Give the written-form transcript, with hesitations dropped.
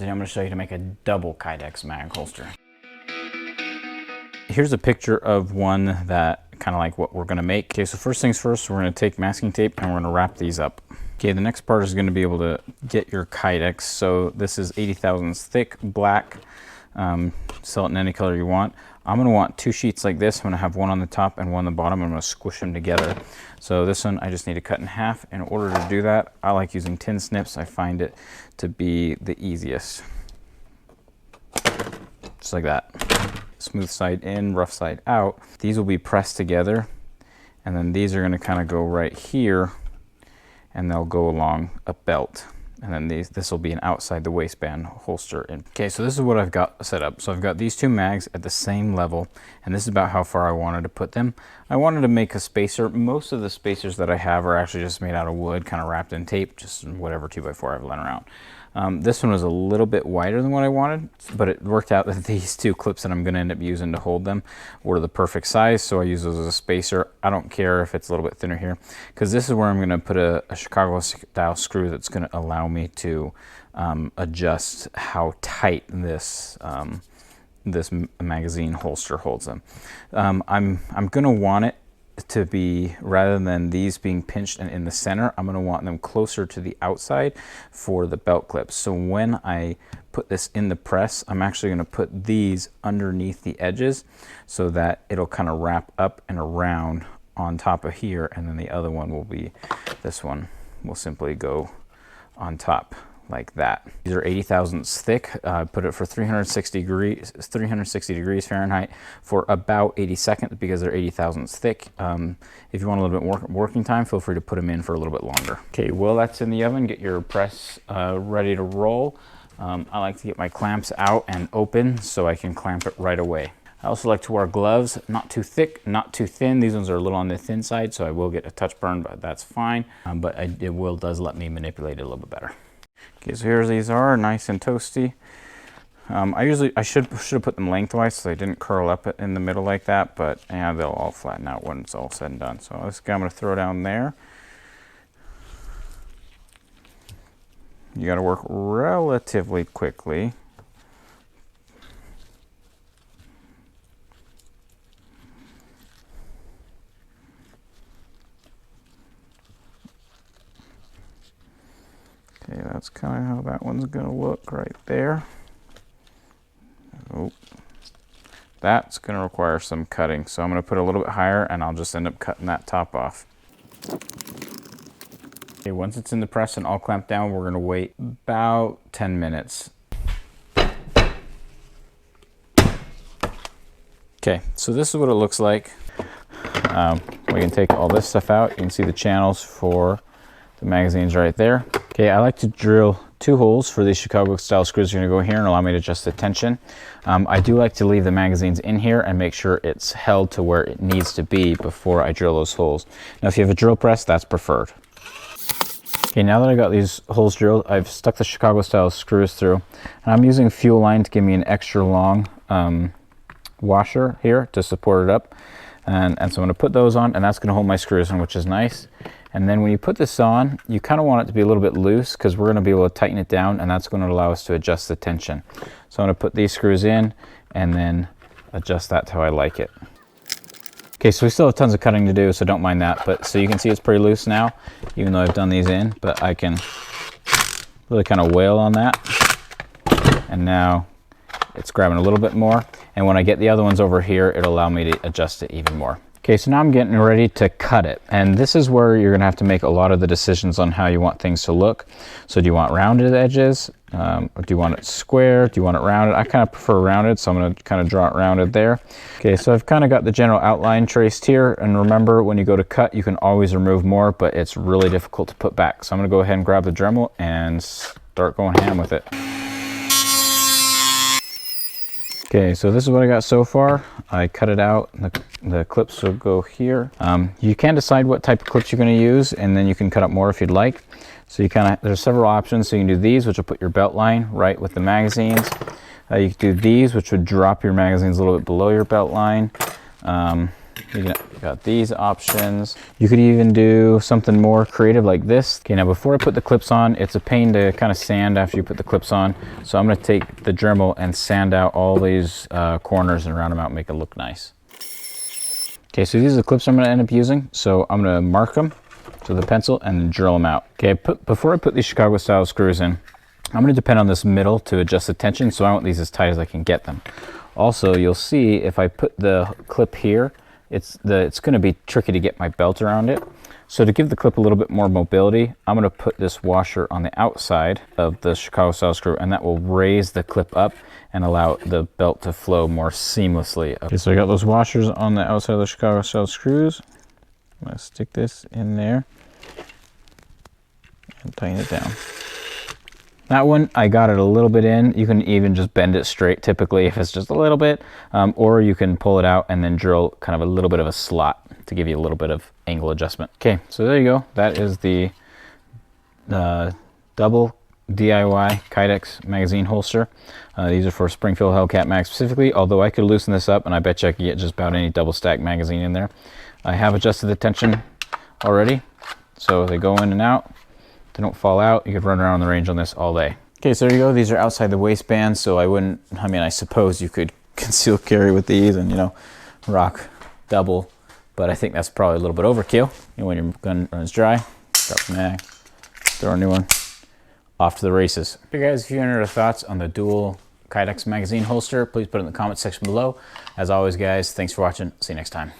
Today I'm going to show you to make a double Kydex mag holster. Here's a picture of one that kind of like what we're going to make. Okay, so first things first, we're going to take masking tape and we're going to wrap these up. Okay, the next part is going to be able to get your Kydex. So this is 80 thousandths thick, black. Sell it in any color you want. I'm going to want two sheets like this. I'm going to have one on the top and one on the bottom. I'm going to squish them together. So this one I just need to cut in half. In order to do that, I like using tin snips. I find it to be the easiest. Just like that. Smooth side in, rough side out. These will be pressed together, and then these are going to kind of go right here, and they'll go along a belt. And then this will be an outside the waistband holster. Okay, so this is what I've got set up. So I've got these two mags at the same level, and this is about how far I wanted to put them. I wanted to make a spacer. Most of the spacers that I have are actually just made out of wood, kind of wrapped in tape, just whatever 2x4 I've laying around. This one was a little bit wider than what I wanted, but it worked out that these two clips that I'm going to end up using to hold them were the perfect size, so I use those as a spacer. I don't care if it's a little bit thinner here, because this is where I'm going to put a Chicago style screw that's going to allow me to adjust how tight this this magazine holster holds them. I'm going to want it to be, rather than these being pinched and in the center, I'm going to want them closer to the outside for the belt clips. So when I put this in the press, I'm actually going to put these underneath the edges so that it'll kind of wrap up and around on top of here, and then the other one will be, this one will simply go on top like that. These are 80 thousandths thick. Put it for 360 degrees Fahrenheit for about 80 seconds because they're 80 thousandths thick. If you want a little bit more working time, feel free to put them in for a little bit longer. Okay, while that's in the oven, get your press ready to roll. I like to get my clamps out and open so I can clamp it right away. I also like to wear gloves, not too thick, not too thin. These ones are a little on the thin side, so I will get a touch burn, but that's fine. But it does let me manipulate it a little bit better. Okay, so here these are, nice and toasty. I should have put them lengthwise so they didn't curl up in the middle like that, but yeah, they'll all flatten out when it's all said and done. So this guy I'm going to throw down there. You got to work relatively quickly. Okay, that's kind of how that one's going to look right there. Oh, that's going to require some cutting, so I'm going to put it a little bit higher and I'll just end up cutting that top off. Okay, once it's in the press and all clamped down, we're going to wait about 10 minutes. Okay, so this is what it looks like. We can take all this stuff out. You can see the channels for the magazines right there. Okay, I like to drill 2 holes for these Chicago style screws. You're gonna go here and allow me to adjust the tension. I do like to leave the magazines in here and make sure it's held to where it needs to be before I drill those holes. Now, if you have a drill press, that's preferred. Okay, now that I got these holes drilled, I've stuck the Chicago style screws through, and I'm using fuel line to give me an extra long washer here to support it up. And so I'm going to put those on, and that's going to hold my screws in, which is nice. And then when you put this on, you kind of want it to be a little bit loose because we're going to be able to tighten it down, and that's going to allow us to adjust the tension. So I'm going to put these screws in and then adjust that to how I like it. Okay, so we still have tons of cutting to do, so don't mind that. But so you can see it's pretty loose now, even though I've done these in, but I can really kind of wail on that. And now it's grabbing a little bit more. And when I get the other ones over here, it'll allow me to adjust it even more. Okay, so now I'm getting ready to cut it. And this is where you're gonna have to make a lot of the decisions on how you want things to look. So do you want rounded edges? Or do you want it square? Do you want it rounded? I kind of prefer rounded, so I'm gonna kind of draw it rounded there. Okay, so I've kind of got the general outline traced here. And remember, when you go to cut, you can always remove more, but it's really difficult to put back. So I'm gonna go ahead and grab the Dremel and start going ham with it. Okay, so this is what I got so far. I cut it out. The clips will go here. You can decide what type of clips you're going to use, and then you can cut up more if you'd like. So there's several options. So you can do these, which will put your belt line right with the magazines. You can do these, which would drop your magazines a little bit below your belt line. You got these options. You could even do something more creative like this. Okay, now before I put the clips on, it's a pain to kind of sand after you put the clips on. So I'm gonna take the Dremel and sand out all these corners and round them out and make it look nice. Okay, so these are the clips I'm gonna end up using. So I'm gonna mark them with a pencil and then drill them out. Okay, before I put these Chicago style screws in, I'm gonna depend on this middle to adjust the tension, so I want these as tight as I can get them. Also, you'll see if I put the clip here, it's going to be tricky to get my belt around it. So to give the clip a little bit more mobility, I'm going to put this washer on the outside of the Chicago style screw, and that will raise the clip up and allow the belt to flow more seamlessly. Okay, so I got those washers on the outside of the Chicago style screws. I'm going to stick this in there and tighten it down. That one, I got it a little bit in. You can even just bend it straight, typically, if it's just a little bit, or you can pull it out and then drill kind of a little bit of a slot to give you a little bit of angle adjustment. Okay, so there you go. That is the double DIY Kydex magazine holster. These are for Springfield Hellcat Mag specifically, although I could loosen this up and I bet you I could get just about any double stack magazine in there. I have adjusted the tension already, so they go in and out. They don't fall out. You could run around the range on this all day. Okay, so there you go. These are outside the waistband, so I suppose you could conceal carry with these and, you know, rock double, but I think that's probably a little bit overkill. You know, when your gun runs dry, drop the mag, throw a new one, off to the races. Hey guys, if you have any other thoughts on the dual Kydex magazine holster, please put it in the comment section below. As always, guys, thanks for watching. See you next time.